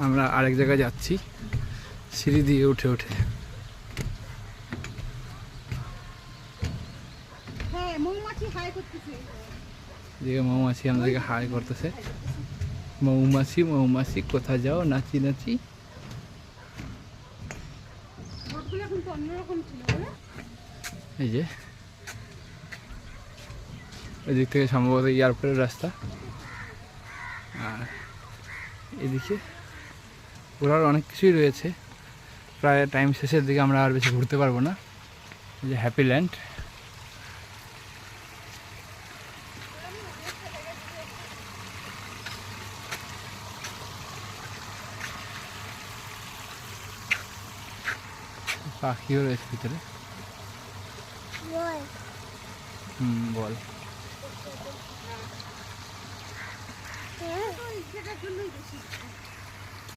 আমরা আরেক জায়গায় যাচ্ছি সিঁড়ি দিয়ে উঠে উঠে। দিকে মৌমাছি আমাদেরকে হাই করতেছে। মৌমাছি মৌমাছি কোথা যাও নাচি নাচি। এই যে এদিক থেকে সম্ভবত এয়ারপোর্টের রাস্তা, আর এদিকে ঘোরার অনেক কিছুই রয়েছে। প্রায় টাইম শেষের দিকে আমরা আর বেশি ঘুরতে পারবো না। এই যে হ্যাপি ল্যান্ড, পাখিও রয়েছে ভিতরে। বল।